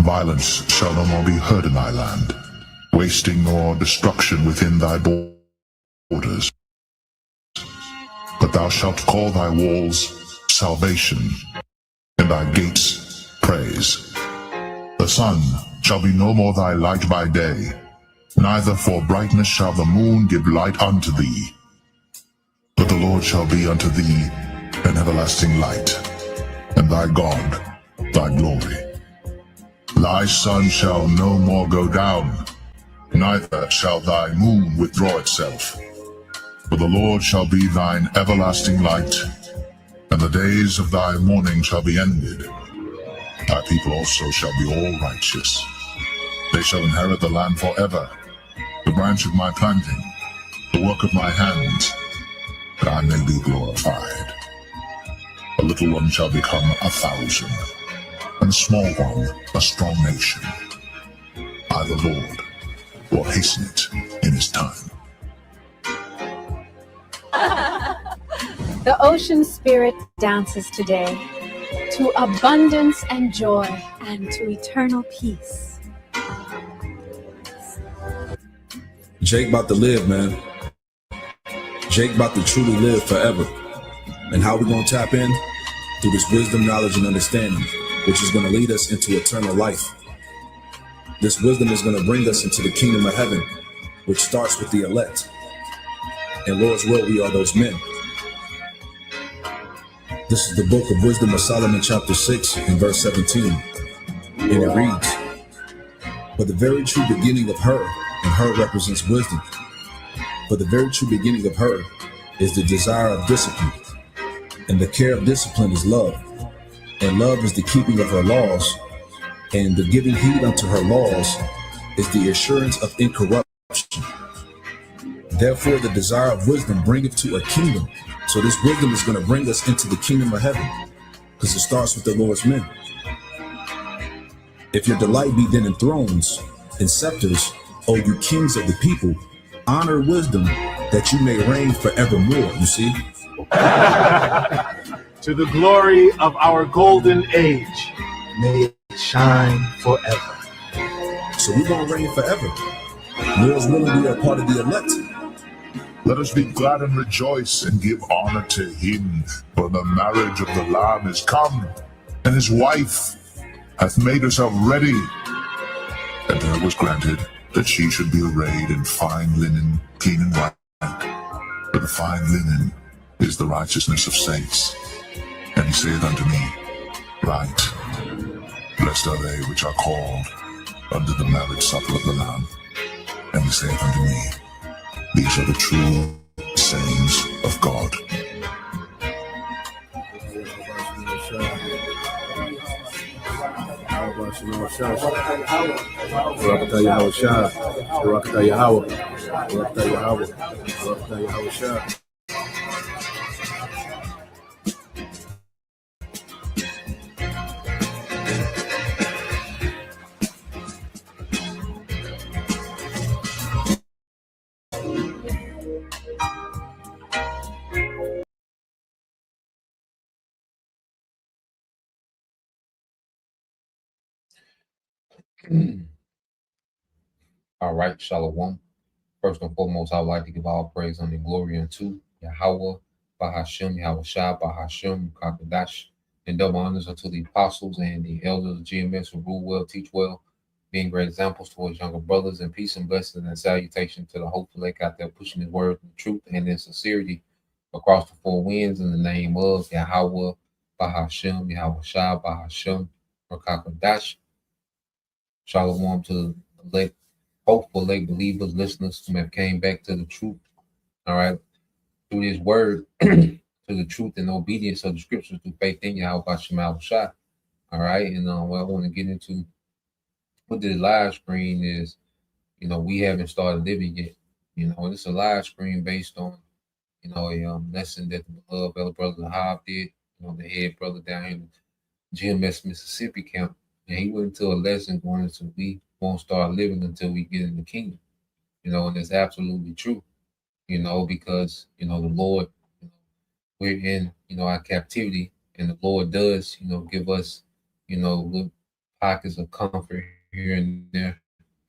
Violence shall no more be heard in thy land, wasting nor destruction within thy borders. But thou shalt call thy walls salvation, and thy gates praise. The sun shall be no more thy light by day, neither for brightness shall the moon give light unto thee. But the Lord shall be unto thee an everlasting light, and thy God thy glory. Thy sun shall no more go down, neither shall thy moon withdraw itself. For the Lord shall be thine everlasting light, and the days of thy mourning shall be ended. Thy people also shall be all righteous. They shall inherit the land forever, the branch of my planting, the work of my hands, that I may be glorified. A little one shall become 1,000, and a small one a strong nation. I, the Lord, will hasten it in his time. The ocean spirit dances today to abundance and joy and to eternal peace. Jake about to live, man. Jake about to truly live forever. And how we gonna tap in? Through this wisdom, knowledge, and understanding, which is gonna lead us into eternal life. This wisdom is gonna bring us into the kingdom of heaven, which starts with the elect. And Lord's will, we are those men. This is the book of Wisdom of Solomon, chapter 6, and verse 17. And it reads, "For the very true beginning of her," and her represents wisdom, "for the very true beginning of her is the desire of discipline, and the care of discipline is love, and love is the keeping of her laws, and the giving heed unto her laws is the assurance of incorruption. Therefore the desire of wisdom bringeth to a kingdom." So this wisdom is going to bring us into the kingdom of heaven, because it starts with the Lord's men. "If your delight be then in thrones and scepters, O you kings of the people, honor wisdom, that you may reign forevermore." You see? To the glory of our golden age, may it shine forever. So we're going to reign forever. Lord's willing, we are part of the elect. Let us be glad and rejoice and give honor to him, for the marriage of the Lamb is come, and his wife hath made herself ready. And to her was granted that she should be arrayed in fine linen, clean and white. For the fine linen is the righteousness of saints. And he saith unto me, Write, blessed are they which are called unto the marriage supper of the Lamb. And he saith unto me, These are the true sayings of God. All right, Shalom. First and foremost, I would like to give all praise and glory unto Yahweh, Bahashem, Yahweh Shah, Bahashem, Kakadash, and double honors unto the apostles and the elders of GMS who rule well, teach well, being great examples towards younger brothers, and peace and blessings and salutation to the hopeful lake out there pushing his word in truth and in sincerity across the four winds in the name of Yahweh, Bahashem, Yahweh Shah, Bahashem, Kakadash. Shalom to the lake. Hopeful late believers, listeners who have came back to the truth, all right, through this word, to the truth and obedience of the scriptures through faith in Yahweh Shema Shah, all right, and what I want to get into with the live screen is, we haven't started living yet, and it's a live screen based on, a lesson that the beloved elder brother Lahab did, the head brother down in GMS Mississippi camp, and he went into a lesson going into we won't start living until we get in the kingdom, and it's absolutely true, because, the Lord, we're in, our captivity, and the Lord does, give us, good pockets of comfort here and there,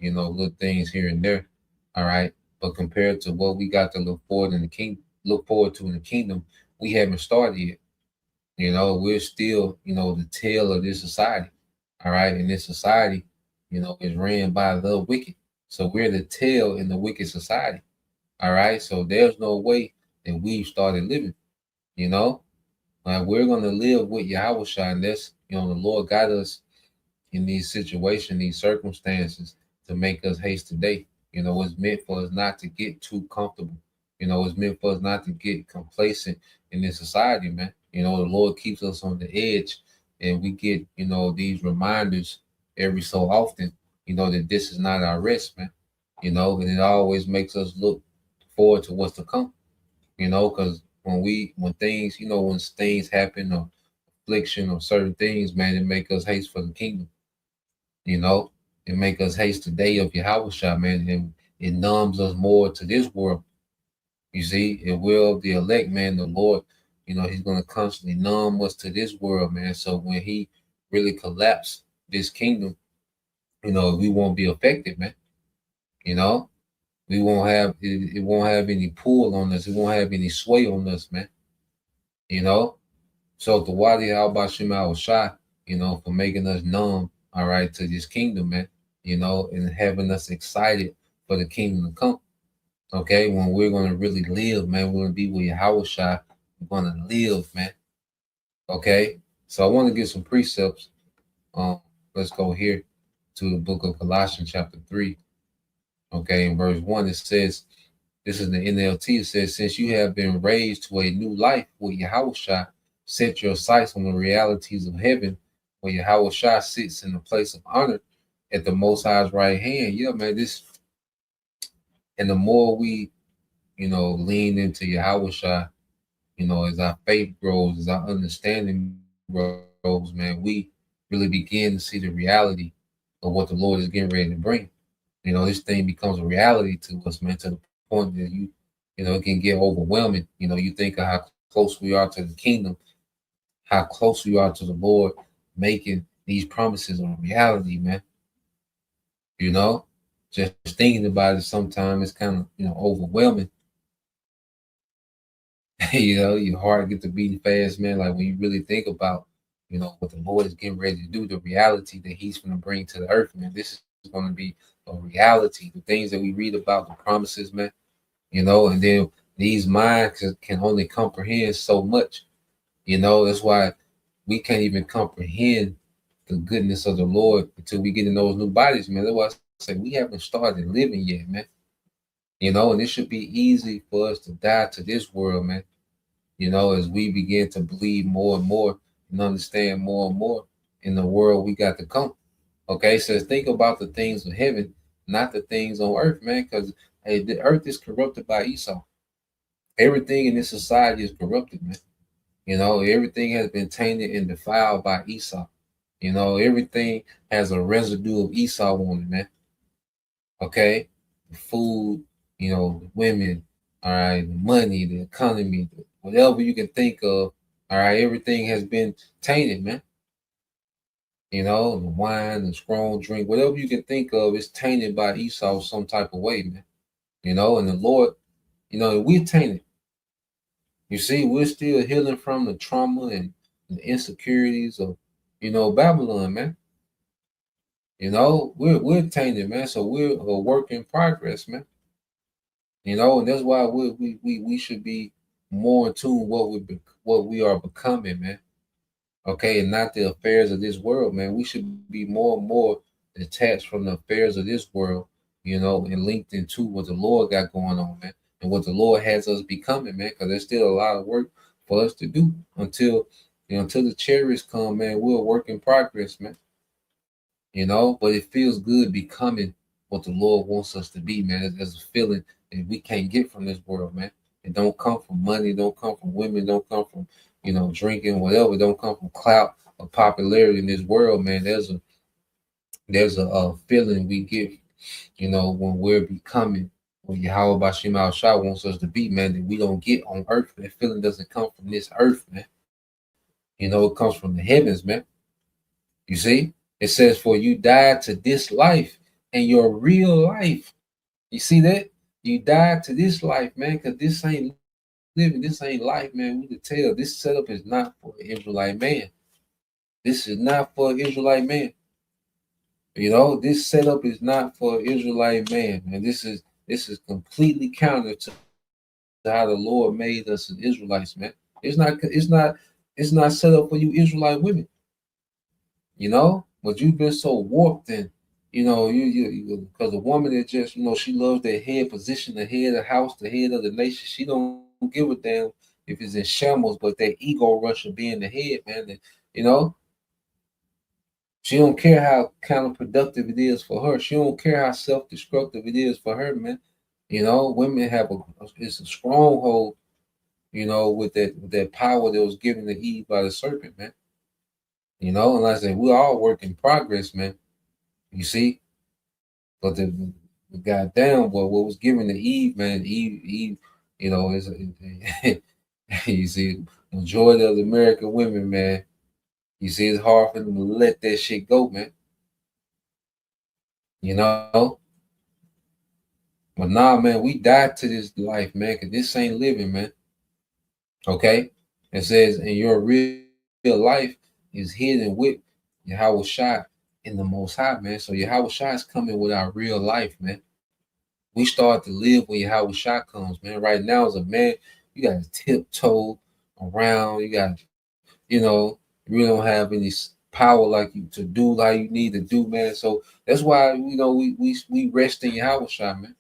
little things here and there. All right. But compared to what we got to look forward to in the kingdom, we haven't started yet. We're still, the tail of this society. All right. And this society, is ran by the wicked. So we're the tail in the wicked society. All right. So there's no way that we've started living, you know. We're going to live with Yahweh Shai, and that's, the Lord got us in these situations, these circumstances to make us haste today. It's meant for us not to get too comfortable. It's meant for us not to get complacent in this society, man. The Lord keeps us on the edge, and we get, these reminders every so often, that this is not our rest, man. And it always makes us look forward to what's to come, because when things happen or affliction or certain things, man, it make us haste for the kingdom. It make us haste the day of Yahweh Shai, man, and it numbs us more to this world. You see, it will the elect, man, the Lord, he's going to constantly numb us to this world, man. So when he really collapse this kingdom, we won't be affected, man. We won't have it won't have any pull on us. It won't have any sway on us, man. So the Wadi Al Shai, for making us numb, all right, to this kingdom, man, and having us excited for the kingdom to come. Okay, when we're gonna really live, man, we're gonna be with Yahweh Shai. We're gonna live, man. Okay, so I want to get some precepts. Let's go here to the book of Colossians, chapter 3. Okay, in verse 1, it says, this is the NLT, it says, since you have been raised to a new life with Yahweh Shai, set your sights on the realities of heaven, where Yahweh Shai sits in the place of honor at the Most High's right hand. Yeah, man, and the more we, lean into Yahweh Shai, as our faith grows, as our understanding grows, man, we really begin to see the reality of what the Lord is getting ready to bring. This thing becomes a reality to us, man, to the point that it can get overwhelming. You think of how close we are to the kingdom, how close we are to the Lord, making these promises a reality, man. Just thinking about it sometimes it's kind of, overwhelming. Your heart gets to beating fast, man. Like when you really think about, what the Lord is getting ready to do, the reality that he's going to bring to the earth, man. This is going to be a reality. The things that we read about, the promises, man, and then these minds can only comprehend so much. That's why we can't even comprehend the goodness of the Lord until we get in those new bodies, man. That's why I say we haven't started living yet, man. And it should be easy for us to die to this world, man. As we begin to believe more and more and understand more and more in the world we got to come. Okay, so think about the things of heaven, not the things on earth, man, because the earth is corrupted by Esau. Everything in this society is corrupted, man. Everything has been tainted and defiled by Esau. Everything has a residue of Esau on it, man. Okay, the food, the women, all right, the money, the economy, whatever you can think of, all right, everything has been tainted, man. The wine, the strong drink, whatever you can think of is tainted by Esau some type of way, man. And the Lord, we're tainted. You see, we're still healing from the trauma and the insecurities of, Babylon, man. We're tainted, man. So we're a work in progress, man. And that's why we should be more in tune what we are becoming, man. Okay, and not the affairs of this world, man. We should be more and more detached from the affairs of this world, and linked into what the Lord got going on, man, and what the Lord has us becoming, man. Because there's still a lot of work for us to do until the chariots come, man. We're a work in progress, man. But it feels good becoming what the Lord wants us to be, man. There's a feeling that we can't get from this world, man. It don't come from money, don't come from women, don't come from drinking, whatever. Don't come from clout or popularity in this world, man. There's a feeling we get, when we're becoming what Yahweh Bashim Al Shah wants us to be, man, that we don't get on earth. That feeling doesn't come from this earth, man. It comes from the heavens, man. You see? It says, for you died to this life and your real life. You see that? You died to this life, man, because this ain't living, this ain't life, man. We can tell this setup is not for an Israelite man. This is not for an Israelite man. You know, this setup is not for an Israelite man, man. This is completely counter to how the Lord made us as Israelites, man. It's not set up for you Israelite women, you know, but you've been so warped and you know, you because a woman that just, you know, she loves their head position, the head of the house, the head of the nation. She don't give a damn if it's in shambles, but that ego rush of being the head, man. And, you know, she don't care how counterproductive it is for her. She don't care how self-destructive it is for her, man. You know, women have it's a stronghold, you know, with that power that was given to Eve by the serpent, man. You know, and like I said, we're all work in progress, man. You see, but the goddamn boy, what was given to Eve, man, Eve, you know, is you see, majority of the American women, man, you see, it's hard for them to let that shit go, man. You know, but nah, man, we died to this life, man, because this ain't living, man. Okay, it says, and your real life is hidden with Yahweh Shai in the Most High, man. So Yahweh Shai is coming with our real life, man. We start to live when Yahweh Shai comes, man. Right now, as a man, you got to tiptoe around. You got, you know, you really don't have any power like you to do like you need to do, man. So that's why, you know, we rest in Yahweh Shai, man.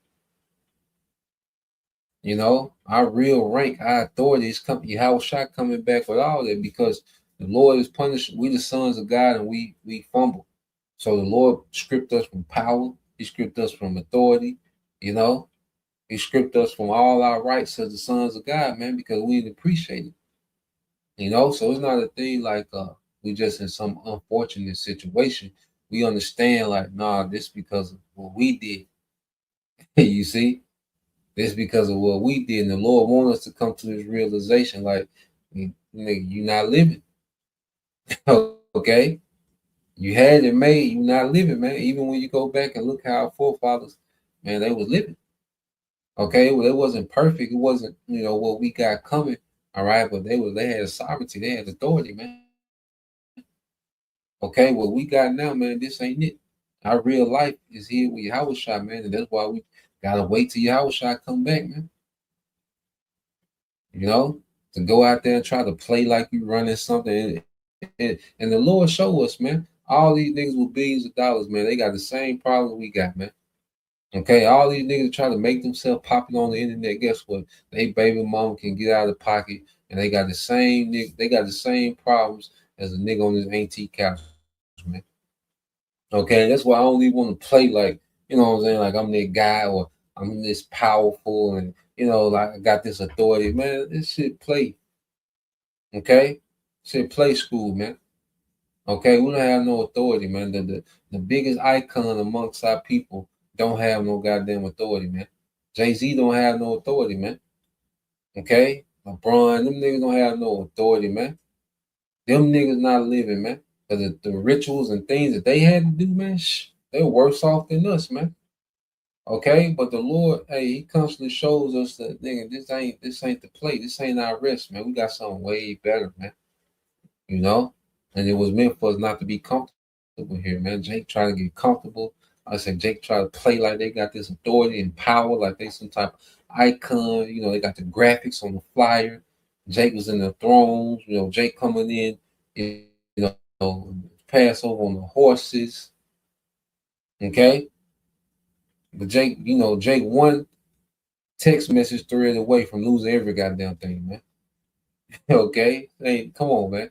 You know, our real rank, our authority is coming. Yahweh Shai coming back with all that because the Lord is punishing. We the sons of God and we fumble. So the Lord stripped us from power. He stripped us from authority. You know, He stripped us from all our rights as the sons of God, man, because we didn't appreciate it. You know, so it's not a thing like we just in some unfortunate situation. We understand like, nah, this because of what we did. You see, this because of what we did, and the Lord wants us to come to this realization, like, nigga, you're not living. Okay, you had it made, you're not living, man. Even when you go back and look how our forefathers, man, they was living. Okay, well, it wasn't perfect. It wasn't, you know, what we got coming. All right, but they had sovereignty, they had authority, man. Okay, what we got now, man, this ain't it. Our real life is here with Yahweh Shai, man, and that's why we gotta wait till Yahweh Shai come back, man. You know, to go out there and try to play like you running something, and the Lord show us, man. All these niggas with billions of dollars, man, they got the same problem we got, man. Okay, all these niggas try to make themselves popular on the internet. Guess what? They baby mama can get out of the pocket, and they got the same nigga. They got the same problems as a nigga on this antique couch, man. Okay, that's why I don't even want to play like, you know what I'm saying, like I'm that guy or I'm this powerful and you know like I got this authority, man. This shit play, okay? Shit play school, man. Okay, we don't have no authority, man. The biggest icon amongst our people don't have no goddamn authority, man. Jay-Z don't have no authority, man. Okay? LeBron, them niggas don't have no authority, man. Them niggas not living, man. Because the rituals and things that they had to do, man, they're worse off than us, man. Okay, but the Lord, hey, He constantly shows us that nigga, this ain't the play. This ain't our rest, man. We got something way better, man. You know? And it was meant for us not to be comfortable here, man. Jake trying to get comfortable. I said Jake try to play like they got this authority and power, like they some type of icon. You know, they got the graphics on the flyer. Jake was in the thrones. You know, Jake coming in, you know, Passover on the horses. Okay, but Jake, you know, Jake one text message thread away from losing every goddamn thing, man. Okay, hey, come on, man.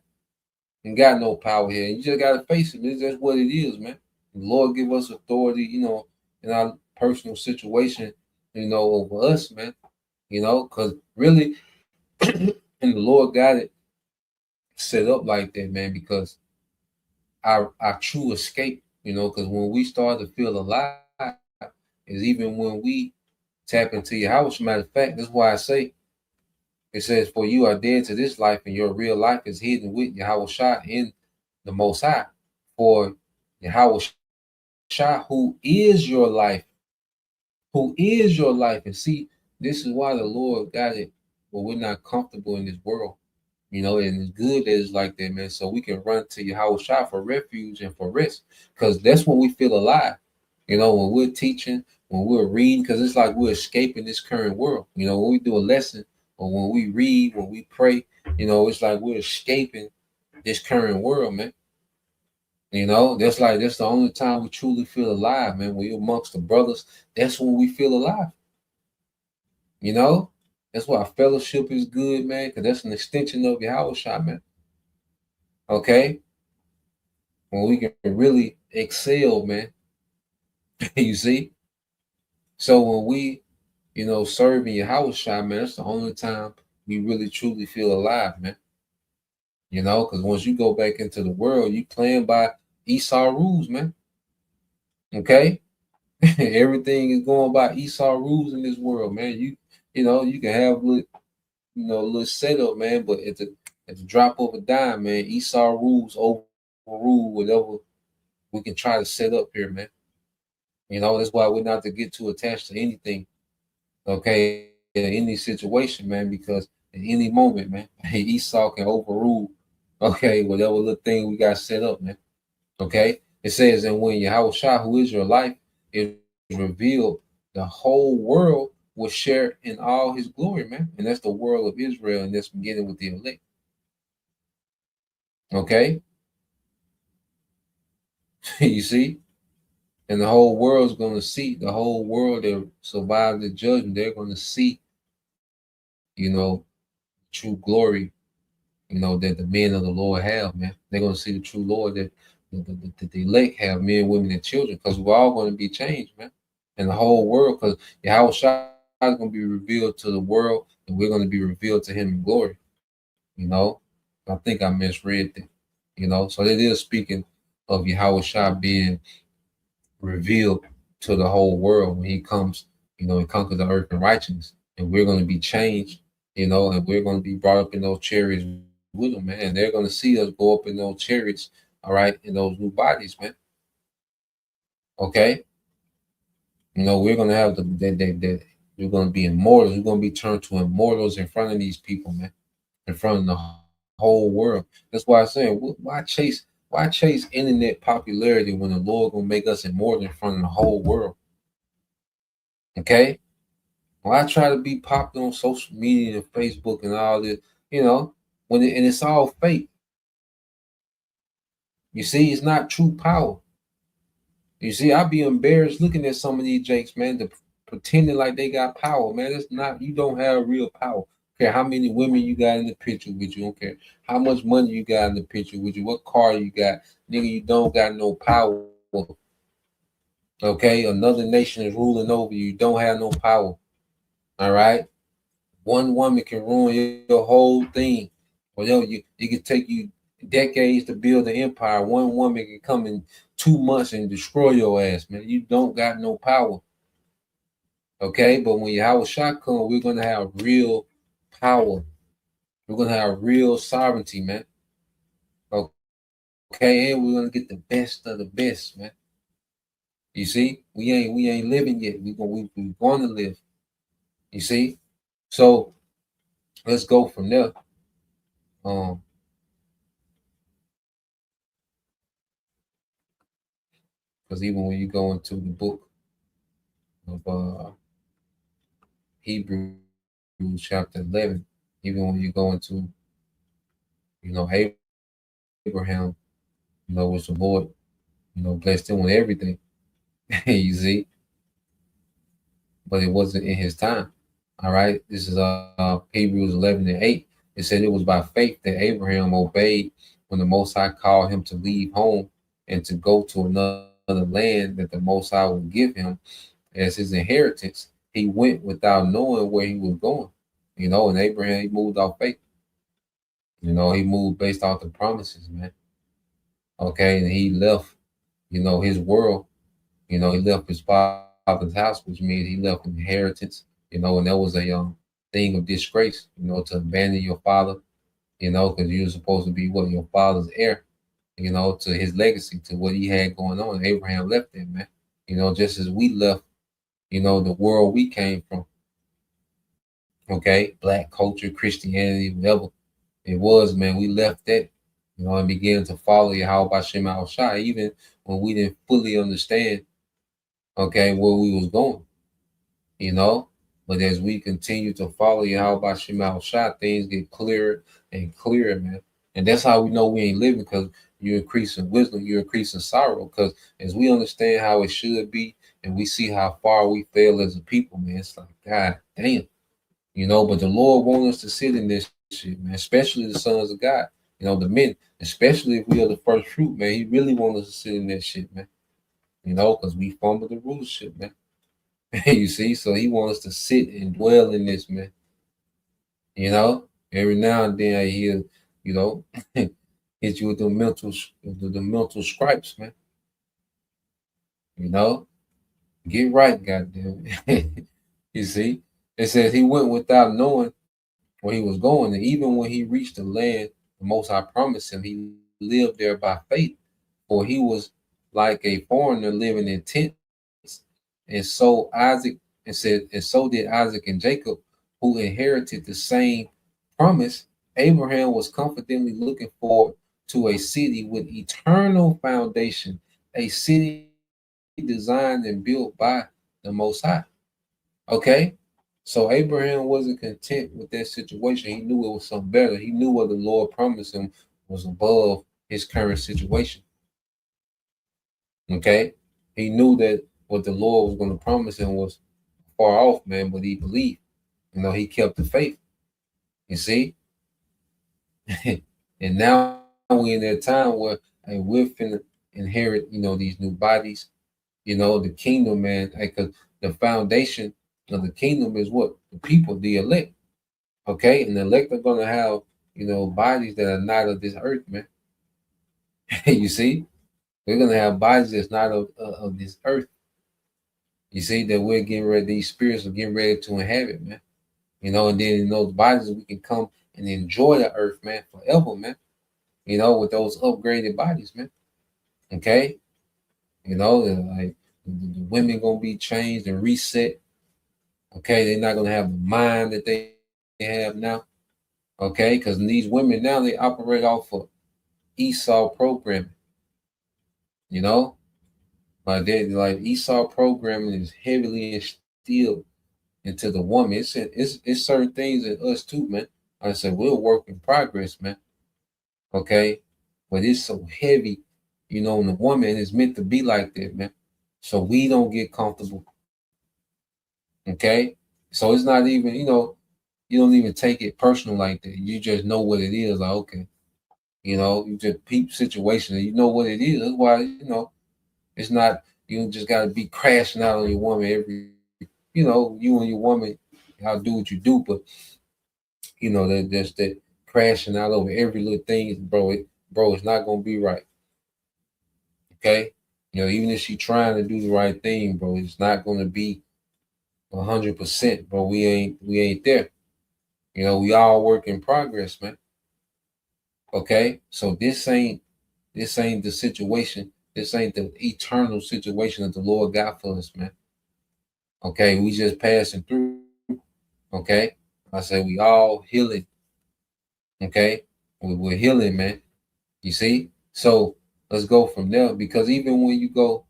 And got no power here. You just gotta face it. It's just what it is, man. The Lord give us authority, you know, in our personal situation, you know, over us, man. You know, because really, and the Lord got it set up like that, man, because our true escape, you know, because when we start to feel alive, is even when we tap into Yahweh. As a matter of fact, that's why I say it says, for you are dead to this life, and your real life is hidden with Yahweh Shai in the Most High. For Yahweh Shah, who is your life, who is your life. And see, this is why the Lord got it, but we're not comfortable in this world. You know, and it's good that it's like that, man. So we can run to Yahweh Shah for refuge and for rest, because that's when we feel alive. You know, when we're teaching, when we're reading, because it's like we're escaping this current world. You know, when we do a lesson or when we read, when we pray, you know, it's like we're escaping this current world, man. You know, that's the only time we truly feel alive, man. When you're amongst the brothers, that's when we feel alive. You know, that's why fellowship is good, man, because that's an extension of Yahweh Shah, man. Okay, when we can really excel, man. You see, so when we, you know, serving Yahweh Shah, man, that's the only time we really truly feel alive, man. You know, because once you go back into the world, you playing by Esau rules, man. Okay, everything is going by Esau rules in this world, man. You know, you can have a little setup, man, but at the drop of a dime, man, Esau rules overrule whatever we can try to set up here, man. You know, that's why we're not to get too attached to anything, okay, in any situation, man, because at any moment, man, Esau can overrule, okay, whatever little thing we got set up, man. Okay. It says, and when Yahweh Shah, who is your life, is revealed, the whole world will share in all his glory, man. And that's the world of Israel, and that's beginning with the elect. Okay. You see? And the whole world's going to see, the whole world that survived the judgment, they're going to see, you know, true glory, you know, that the men of the Lord have, man. They're going to see the true Lord that the elect have, men, women, and children, because we're all going to be changed, man. And the whole world, because Yahweh Shah is going to be revealed to the world, and we're going to be revealed to him in glory. You know, I think I misread that, you know. So it is speaking of Yahweh Shah being revealed to the whole world when he comes, you know, and conquers the earth in righteousness. And we're going to be changed, you know, and we're going to be brought up in those chariots with them, man. And they're going to see us go up in those chariots, all right, in those new bodies, man. Okay. You know, we're going to have we're going to be immortals. We're going to be turned to immortals in front of these people, man, in front of the whole world. That's why I'm saying, why chase internet popularity when the Lord gonna make us immortal in front of the whole world? Okay? Why try to be popular on social media and Facebook and all this, you know, and it's all fake. You see, it's not true power. You see, I'd be embarrassed looking at some of these jakes, man, pretending like they got power, man. It's not, you don't have real power. Care how many women you got in the picture with you, don't care how much money you got in the picture with you, what car you got, nigga, you don't got no power. Okay, another nation is ruling over you, you don't have no power. All right, one woman can ruin your whole thing. Well, it can take you decades to build an empire. One woman can come in 2 months and destroy your ass, man. You don't got no power. Okay, but when Yahweh Shah comes, we're gonna have real power. We're gonna have real sovereignty, man. Okay, and we're gonna get the best of the best, man. You see, we ain't living yet. We're going to live. You see, so let's go from there. Because even when you go into the book of Hebrews chapter 11, even when you go into, you know, Abraham, you know, which the Lord, you know, blessed him with everything. You see, but it wasn't in his time. All right, this is Hebrews 11:8. It said it was by faith that Abraham obeyed when the Most High called him to leave home and to go to another land that the Most High would give him as his inheritance. He went without knowing where he was going. You know, and Abraham, he moved off faith. You know, he moved based off the promises, man. Okay, and he left, you know, his world. You know, he left his father's house, which means he left an inheritance. You know, and that was a thing of disgrace. You know, to abandon your father. You know, because you're supposed to be what, your father's heir. you know, to his legacy, to what he had going on. Abraham left it, man. You know, just as we left, you know, the world we came from. Okay, black culture, Christianity, whatever it was, man. We left that, you know, and began to follow Yahweh Shem Al Shai, even when we didn't fully understand, okay, where we was going, you know. But as we continue to follow Yahweh Shem Al Shai, things get clearer and clearer, man. And that's how we know we ain't living, because you're increasing wisdom, you're increasing sorrow. Because as we understand how it should be, and we see how far we fail as a people, man, it's like, God damn, you know. But the Lord wants us to sit in this shit, man, especially the sons of God, you know, the men, especially if we are the first fruit, man. He really wants us to sit in that shit, man, you know, because we fumble the rulership, man. You see, so he wants us to sit and dwell in this, man. You know, every now and then he'll, you know, hit you with the mental stripes, man. You know, get right, goddamn it. You see, it says he went without knowing where he was going, and even when he reached the land, the Most High promised him, he lived there by faith, for he was like a foreigner living in tents. And so Isaac and said, and so did Isaac and Jacob, who inherited the same promise. Abraham was confidently looking forward to a city with eternal foundation, a city designed and built by the Most High. Okay, so Abraham wasn't content with that situation. He knew it was something better. He knew what the Lord promised him was above his current situation. Okay, he knew that what the Lord was going to promise him was far off, man, but he believed. You know, he kept the faith. You see? And now we're in that time where, hey, we're finna inherit, you know, these new bodies, you know, the kingdom, man, because the foundation of the kingdom is what? The people, the elect. Okay? And the elect are going to have, you know, bodies that are not of this earth, man. You see? We're going to have bodies that's not of this earth. You see, that we're getting ready, these spirits are getting ready to inhabit, man. You know, and then in those bodies, we can come and enjoy the earth, man, forever, man. You know, with those upgraded bodies, man. Okay? You know, like the women going to be changed and reset. Okay? They're not going to have the mind that they have now. Okay? Because these women now, they operate off of Esau programming. You know? Like Esau programming is heavily instilled into the woman. It's certain things in us too, man. Like I said, we're a work in progress, man. Okay, but it's so heavy, you know, and the woman is meant to be like that, man. So we don't get comfortable. Okay, so it's not even, you know, you don't even take it personal like that. You just know what it is. Like, okay, you know, you just peep situation and you know what it is. That's why, you know, it's not, you just got to be crashing out on your woman every, you know, you and your woman, y'all do what you do, but you know, that crashing out over every little thing, bro, it's not gonna be right. Okay? You know, even if she trying to do the right thing, bro, it's not gonna be 100%, bro. We ain't there. You know, we all work in progress, man. Okay? So this ain't the situation. This ain't the eternal situation that the Lord got for us, man. Okay, we just passing through. Okay? I say we all healing. Okay? We're healing, man. You see? So let's go from there, because even when you go,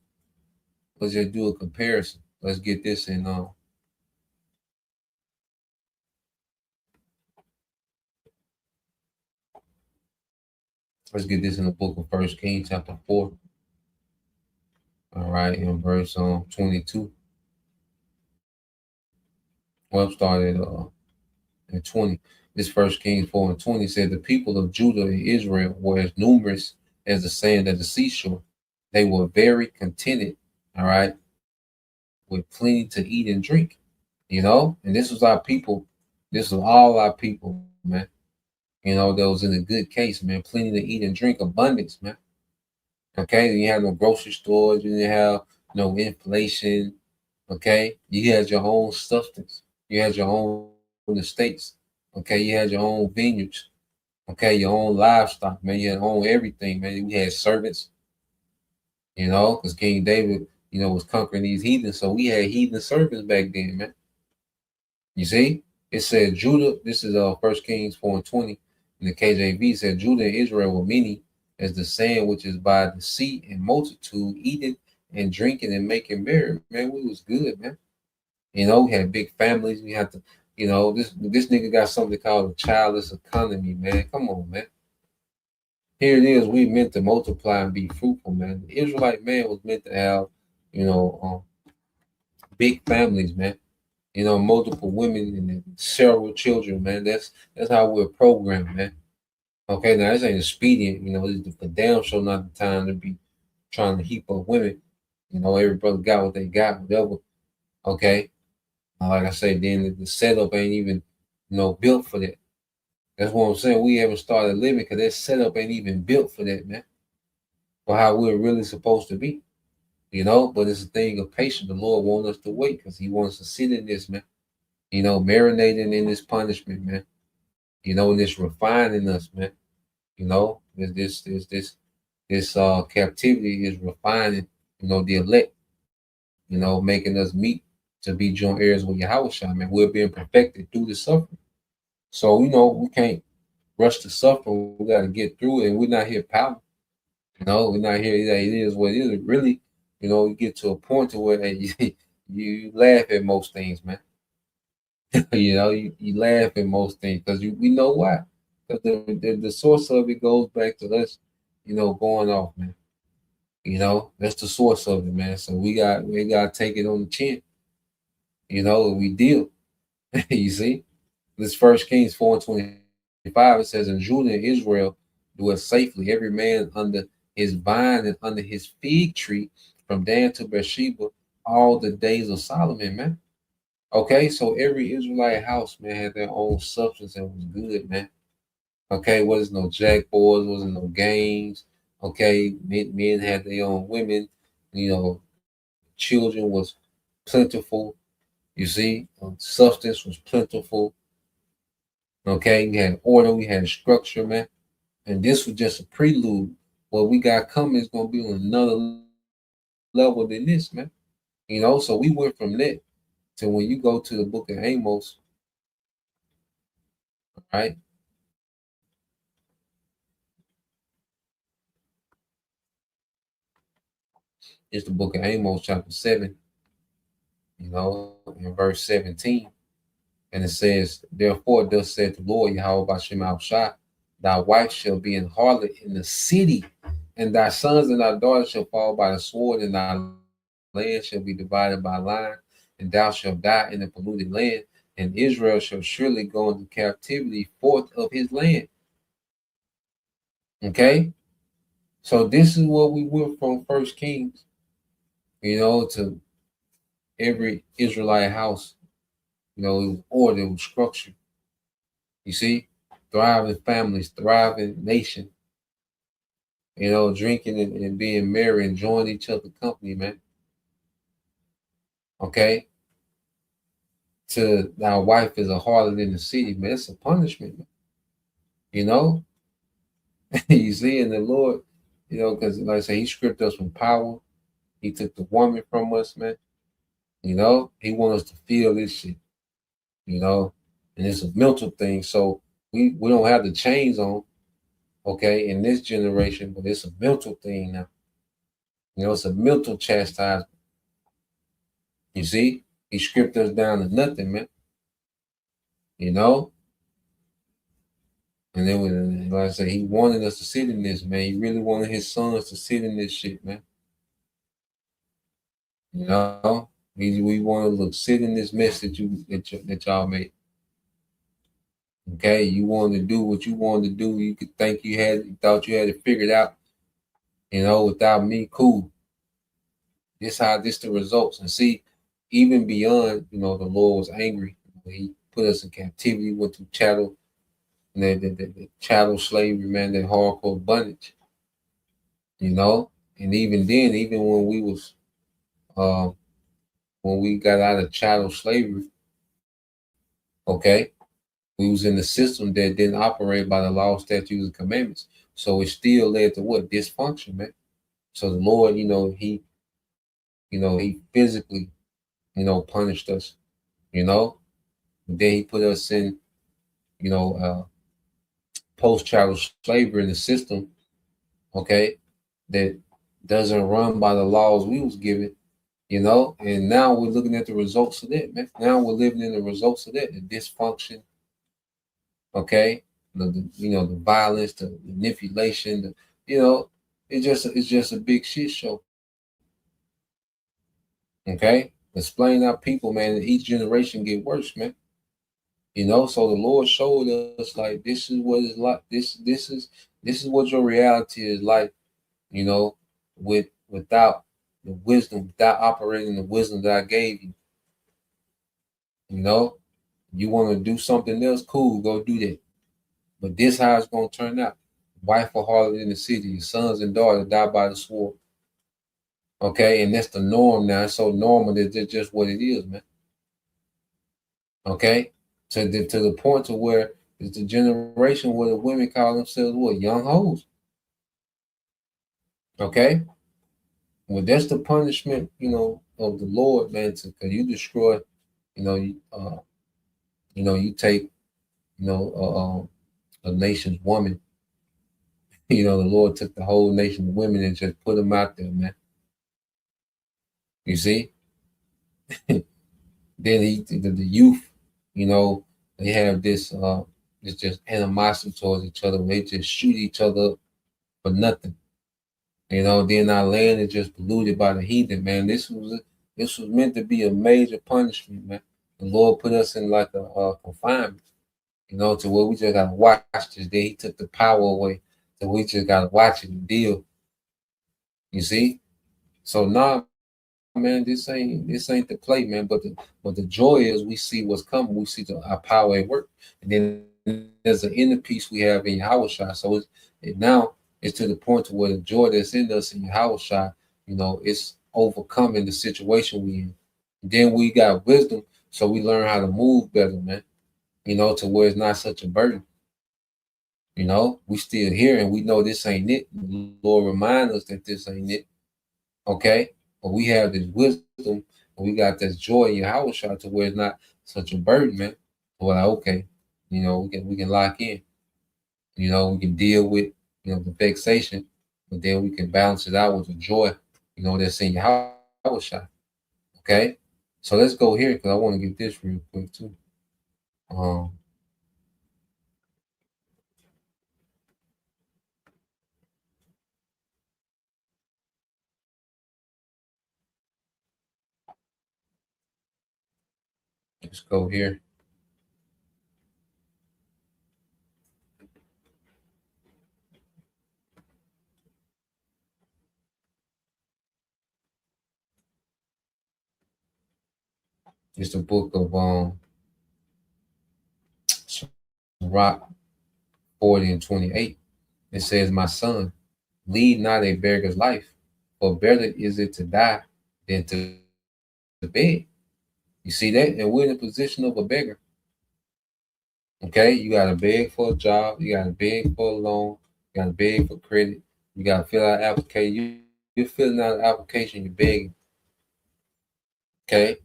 let's just do a comparison. Let's get this in let's get this in the book of First Kings, chapter 4. All right, in verse 22. Well, started at 20. This First Kings 4 and 20 said, the people of Judah and Israel were as numerous as the sand at the seashore. They were very contented, all right, with plenty to eat and drink, you know. And this was our people. This was all our people, man. You know, that was in a good case, man. Plenty to eat and drink, abundance, man. Okay, you had no grocery stores, you didn't have no inflation. Okay, you had your own substance, you had your own estates. Okay, you had your own vineyards. Okay, your own livestock, man. You had own everything, man. We had servants, because King David, was conquering these heathens. So we had heathen servants back then, man. You see? It said Judah, this is 1 Kings 4:20 in the KJV, said Judah and Israel were many as the sand which is by the sea, and multitude eating and drinking and making merry. Man, we was good, man. We had big families. We had to, this nigga got something called a childless economy, man. Come on, man. Here it is. We meant to multiply and be fruitful, man. The Israelite man was meant to have, big families, man. Multiple women and several children, man. That's how we're programmed, man. Okay, now this ain't expedient, it's for damn sure not the time to be trying to heap up women. Every brother got what they got, whatever. Okay. Like I say, then the setup ain't even, built for that. That's what I'm saying. We haven't started living because that setup ain't even built for that, man. For how we're really supposed to be. But it's a thing of patience. The Lord wants us to wait because He wants us to sit in this, man. Marinating in this punishment, man. And it's refining us, man. This captivity is refining, the elect, making us meet to be joint heirs with Yahushua, man. We're being perfected through the suffering. So, we can't rush the suffering. We got to get through it. And we're not here pouting. We're not here. It is what it is. Really, you get to a point to where you laugh at most things, man. you laugh at most things because we know why. Because the source of it goes back to us, going off, man. That's the source of it, man. So we got to take it on the chin. We deal. You see, this 1 Kings 4:25, it says, "In Judah and Israel dwell safely, every man under his vine and under his fig tree, from Dan to Beersheba, all the days of Solomon," man. Okay, so every Israelite house, man, had their own substance and was good, man. Okay, wasn't no jack boys, wasn't no games. Okay, men had their own women, children was plentiful. You see, substance was plentiful. Okay, we had order, we had structure, man. And this was just a prelude. What we got coming is going to be on another level than this, man. So we went from that to when you go to the book of Amos, right? It's the book of Amos, chapter 7, in verse 17. And it says, "Therefore, thus said the Lord, Yahweh Bashem Al-Shah, thy wife shall be an harlot in the city, and thy sons and thy daughters shall fall by the sword, and thy land shall be divided by line, and thou shalt die in the polluted land, and Israel shall surely go into captivity forth of his land." Okay? So this is what we went from 1 Kings, to every Israelite house. It was order, it was structure. You see? Thriving families, thriving nation. Drinking and being merry, enjoying each other's company, man. Okay? To our wife is a harlot in the city, man. It's a punishment, man. You see, and the Lord, because like I say, He stripped us from power. He took the woman from us, man. He wants us to feel this shit, and it's a mental thing. So we don't have the chains on, okay, in this generation, but it's a mental thing now. It's a mental chastisement. You see, He stripped us down to nothing, man. And then, like I say, He wanted us to sit in this, man. He really wanted His sons to sit in this shit, man. We want to sit in this mess that y'all made. Okay, you wanted to do what you wanted to do. You could think you thought you had it figured out. Without me, cool. This the results. And see, even beyond, the Lord was angry. He put us in captivity, went through chattel, the chattel slavery, man, that hardcore bondage. And even then, even when we was when we got out of chattel slavery, okay, We was in the system that didn't operate by the law, statutes, and commandments. So it still led to what? Dysfunction, man. So the Lord, he physically, punished us, and then he put us in, post-chattel slavery in the system, okay, that doesn't run by the laws we was given, and now we're looking at the results of that, man. Now we're living in the results of that, the dysfunction, okay, the violence, the manipulation, it's just a big shit show, okay. Explain our people, man, and each generation get worse, man. So the Lord showed us like this is what it's like. This is what your reality is like, without the wisdom, without operating the wisdom that I gave you. You want to do something else, cool, go do that. But this how it's gonna turn out. Wife or harlot in the city, your sons and daughters die by the sword. Okay, and that's the norm now. It's so normal that it's just what it is, man. Okay, to the point to where it's the generation where the women call themselves what? Young hoes. Okay, well that's the punishment, of the Lord, man. Because you destroy, you take, a nation's woman. The Lord took the whole nation of women and just put them out there, man. You see? Then the youth, they have this it's just animosity towards each other. They just shoot each other up for nothing. Then our land is just polluted by the heathen, man. This was meant to be a major punishment, man. The Lord put us in like a confinement, to where we just gotta watch this. Then He took the power away, so we just gotta watch it and deal. You see? So now, man, this ain't the play, man. But the joy is we see what's coming. We see our power at work, and then there's an inner peace we have in Yahushua. So now it's to the point to where the joy that's in us in Yahushua, it's overcoming the situation we in. And then we got wisdom, so we learn how to move better, man. To where it's not such a burden. We still here and we know this ain't it. The Lord remind us that this ain't it. Okay. But we have this wisdom and we got this joy in your house shot to where it's not such a burden, man. Well, okay, we can lock in. We can deal with the vexation, but then we can balance it out with the joy, that's in your house shot. Okay, so let's go here because I want to get this real quick too. Let's go here. It's the book of Rock 40 and 28. It says, "My son, lead not a beggar's life, for better is it to die than to beg." You see that? And we're in the position of a beggar. Okay, you gotta beg for a job, you gotta beg for a loan, you gotta beg for credit, you gotta fill out an application. You're filling out an application, you're begging. Okay.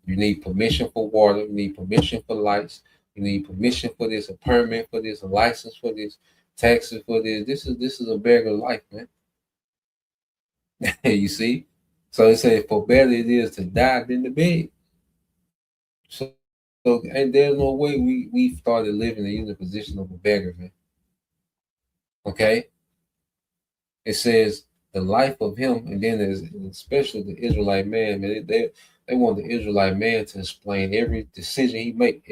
You need permission for water, you need permission for lights, you need permission for this, a permit for this, a license for this, taxes for this. This is a beggar life, man. You see? So it says, for better it is to die than to beg. So and there's no way we started living in the position of a beggar, man. Okay? It says the life of him, and then there's especially the Israelite man, man. They want the Israelite man to explain every decision he make.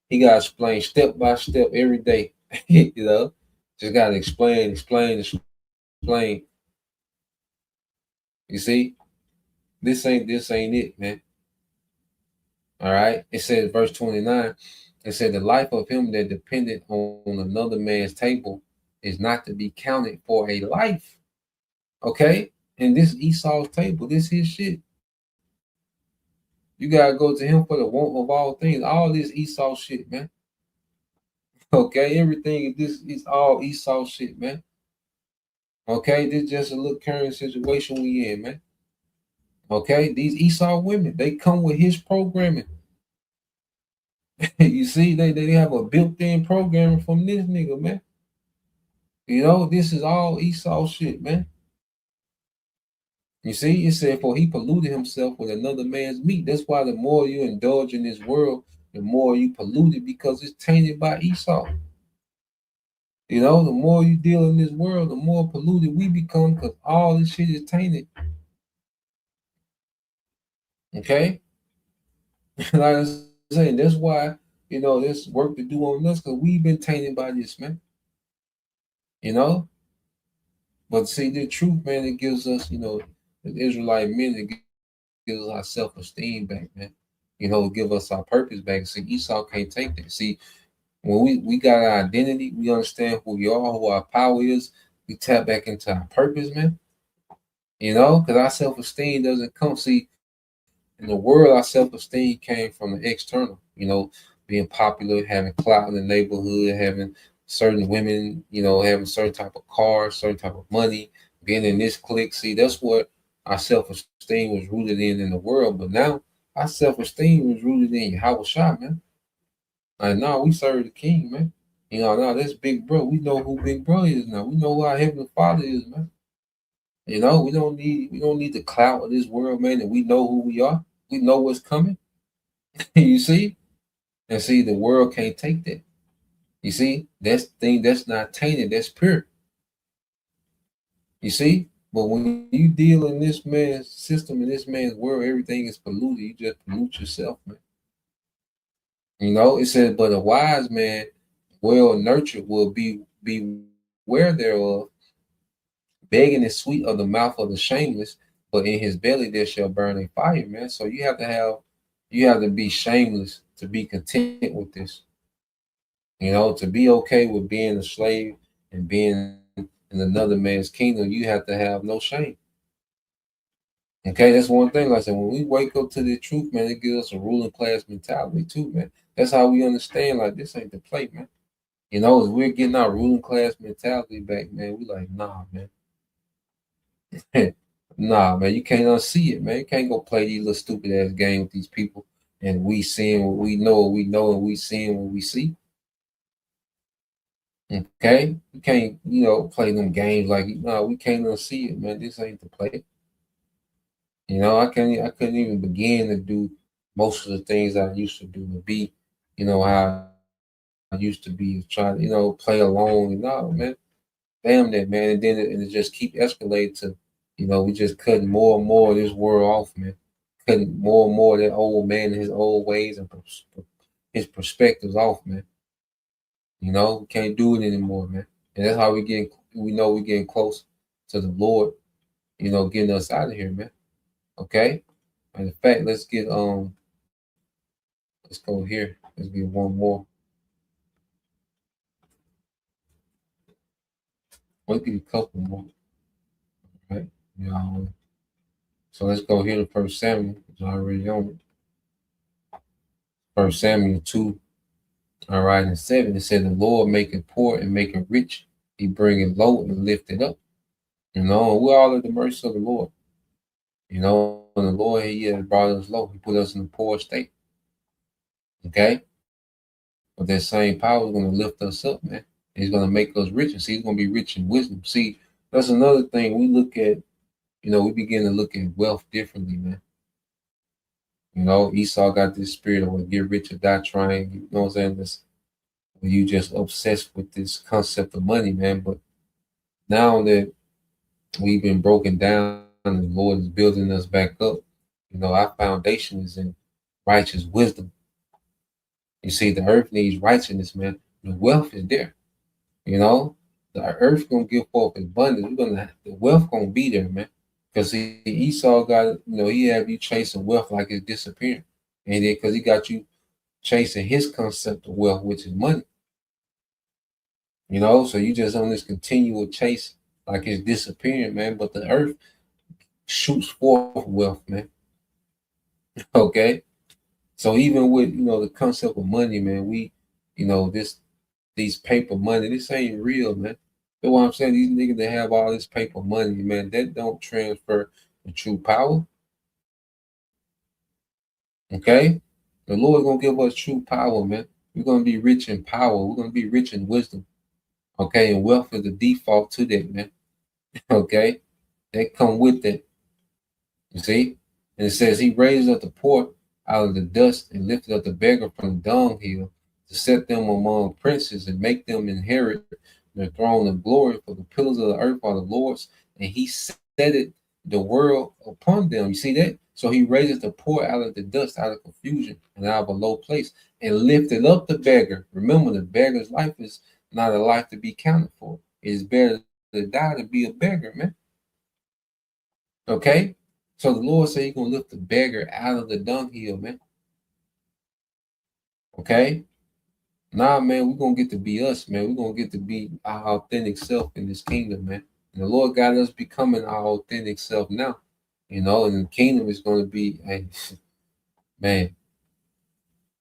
He gotta explain step by step every day. Just gotta explain. You see, this ain't it, man. All right. It says verse 29. It said the life of him that depended on another man's table is not to be counted for a life. Okay. And this Esau's table, this his shit. You gotta go to him for the want of all things. All this Esau shit, man. Okay, everything this is all Esau shit, man. Okay, this just a little current situation we in, man. Okay, these Esau women, they come with his programming. You see, they have a built-in programming from this nigga, man. You know, this is all Esau shit, man. You see, it said, for he polluted himself with another man's meat. That's why the more you indulge in this world, the more you pollute it, because it's tainted by Esau. You know, the more you deal in this world, the more polluted we become, because all this shit is tainted. Okay? Like I was saying, that's why, you know, there's work to do on us, because we've been tainted by this, man. You know? But see, the truth, man, it gives us, you know, the Israelite men, it gives us our self-esteem back, man. You know, give us our purpose back. See, Esau can't take that. See, when we got our identity, we understand who we are, who our power is, we tap back into our purpose, man. You know, because our self-esteem doesn't come. See, in the world, our self-esteem came from the external, you know, being popular, having clout in the neighborhood, having certain women, you know, having certain type of cars, certain type of money, being in this clique. See, that's what our self-esteem was rooted in the world. But now our self-esteem is rooted in Yahweh Shah, man. Like, no, we serve the king, man. You know, now that's Big Bro. We know who Big Bro is now. We know who our Heavenly Father is, man. You know, we don't need the clout of this world, man, and we know who we are. We know what's coming. You see? And see, the world can't take that. You see? That's the thing that's not tainted, that's pure. You see? But when you deal in this man's system, in this man's world, everything is polluted. You just pollute yourself, man. You know, it says, but a wise man, well nurtured, will be beware thereof. Begging is sweet of the mouth of the shameless, but in his belly there shall burn a fire, man. So you have to be shameless to be content with this. You know, to be okay with being a slave and being in another man's kingdom, you have to have no shame. Okay, that's one thing. Like I said, when we wake up to the truth, man, it gives us a ruling class mentality too, man. That's how we understand, like, this ain't the play, man. You know, as we're getting our ruling class mentality back, man, we like, nah, man. Nah, man, you can't unsee it, man. You can't go play these little stupid ass games with these people, and we seeing what we know, and we seeing what we see. Okay, you can't, you know, play them games like, no, we can't unsee it, man. This ain't the play. You know, I couldn't even begin to do most of the things I used to do, to be, you know, how I used to be, trying to, you know, play along. And no, man, damn that, man. And then it just keep escalating to, you know, we just cutting more and more of this world off, man. Cutting more and more of that old man and his old ways and his perspectives off, man. You know, we can't do it anymore, man. And that's how we know we're getting close to the Lord, you know, getting us out of here, man. Okay? And in fact, let's go here. Let's get one more. We'll get a couple more. Right? You know, so let's go here to First Samuel. It's already on it. First Samuel 2. All right, and 7, it said, the Lord make it poor and make it rich. He bring it low and lift it up. You know, and we're all at the mercy of the Lord. You know, and the Lord, he has brought us low. He put us in a poor state. Okay? But that same power is going to lift us up, man. He's going to make us rich. And see, he's going to be rich in wisdom. See, that's another thing we look at, you know, we begin to look at wealth differently, man. You know, Esau got this spirit of get rich or die trying. You know what I'm saying? This, you just obsessed with this concept of money, man. But now that we've been broken down and the Lord is building us back up, you know, our foundation is in righteous wisdom. You see, the earth needs righteousness, man. The wealth is there. You know, the earth gonna give forth abundance. The wealth gonna be there, man. Because Esau got, you know, he have you chasing wealth like it's disappearing, and then because he got you chasing his concept of wealth, which is money. You know, so you just on this continual chase like it's disappearing, man. But the earth shoots forth wealth, man. Okay, So even with the concept of money, man, we these paper money, this ain't real, man. That's what I'm saying. These niggas that have all this paper money, man, that don't transfer the true power. Okay? The Lord gonna give us true power, man. We're gonna be rich in power. We're gonna be rich in wisdom. Okay, and wealth is the default to that, man. Okay, that come with it. You see, and it says he raised up the poor out of the dust and lifted up the beggar from the dunghill to set them among princes and make them inherit the throne of glory. For the pillars of the earth are the Lord's, and he set it the world upon them. You see that? So he raises the poor out of the dust, out of confusion, and out of a low place, and lifted up the beggar. Remember, the beggar's life is not a life to be counted for. It's better to die than be a beggar, man. Okay? So the Lord said he's going to lift the beggar out of the dunghill, man. Okay? Nah, man, we're going to get to be us, man. We're going to get to be our authentic self in this kingdom, man. And the Lord got us becoming our authentic self now. And the kingdom is going to be, man.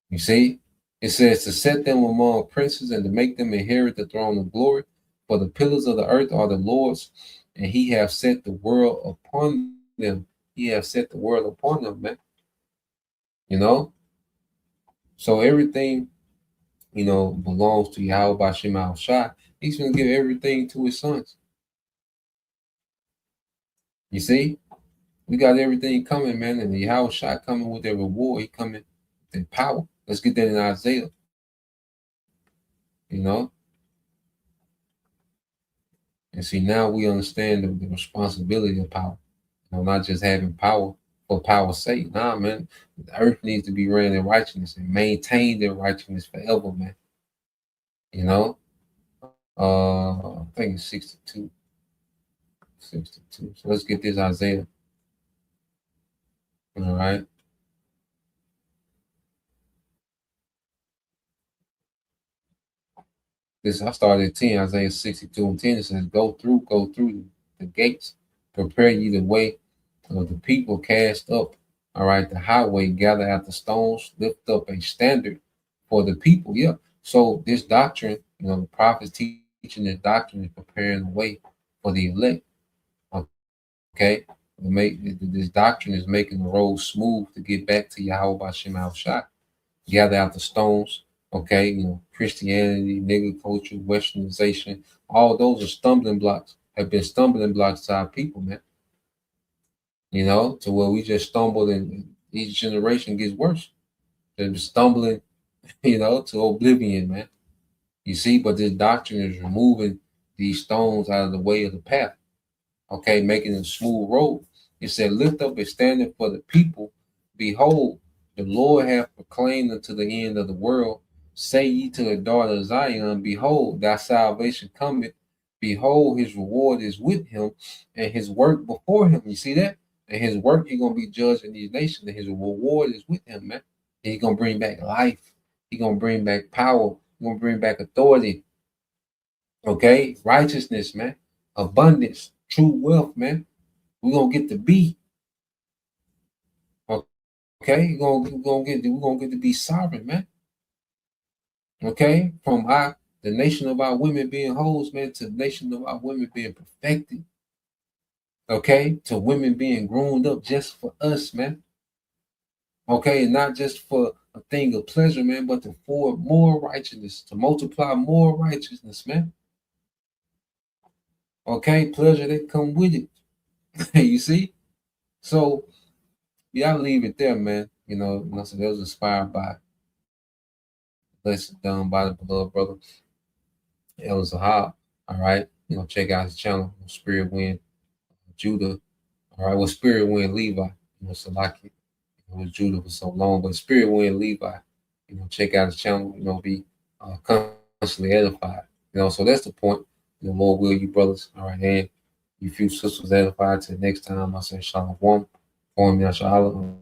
You see? It says to set them among princes and to make them inherit the throne of glory. For the pillars of the earth are the Lord's, and he have set the world upon them. He have set the world upon them, man. So everything, belongs to Yahweh Bashim Al-Shai. He's going to give everything to his sons. You see? We got everything coming, man, and the Yahweh Shai coming with their reward. He coming with their power. Let's get that in Isaiah. And see, now we understand the responsibility of power. Not just having power for power's sake. Nah, man. The earth needs to be ran in righteousness and maintain their righteousness forever, man. I think it's 62. 62. So let's get this Isaiah. All right. I started at 10, Isaiah 62 and 10. It says, go through the gates, prepare ye the way of the people, cast up, all right, the highway, gather out the stones, lift up a standard for the people. Yeah. So this doctrine, the prophets teaching this doctrine is preparing the way for the elect. Okay. This doctrine is making the road smooth to get back to Yahweh Bashim Al-Shai. Gather out the stones. Okay, Christianity, nigger culture, westernization, all those are stumbling blocks, have been stumbling blocks to our people, man. To where we just stumble and each generation gets worse. They're stumbling, to oblivion, man. You see, but this doctrine is removing these stones out of the way of the path. Okay, making it a smooth road. It said, lift up a standard for the people. Behold, the Lord hath proclaimed unto the end of the world. Say ye to the daughter of Zion, behold, thy salvation cometh. Behold, his reward is with him, and his work before him. You see that? And his work, he's going to be judging these nations, and his reward is with him, man. And he's going to bring back life. He's going to bring back power. He's going to bring back authority. Okay? Righteousness, man. Abundance. True wealth, man. We're going to get to be. Okay? We're going to get to be sovereign, man. Okay, from the nation of our women being hoes, man, to the nation of our women being perfected. Okay, to women being groomed up just for us, man. Okay, and not just for a thing of pleasure, man, but to forward more righteousness, to multiply more righteousness, man. Okay, pleasure that come with it. You see? So, yeah, I'll leave it there, man. So that was inspired by lesson done by the beloved brother El Zahab. All right, check out his channel, Spirit Wind Judah. All right, well, Spirit Wind Levi. Salaki. It was Judah for so long, but Spirit Wind Levi. Check out his channel. Be constantly edified. So that's the point. Lord will you brothers. All right, and you few sisters edified. Till next time, I say Shalom. On me, Shalom.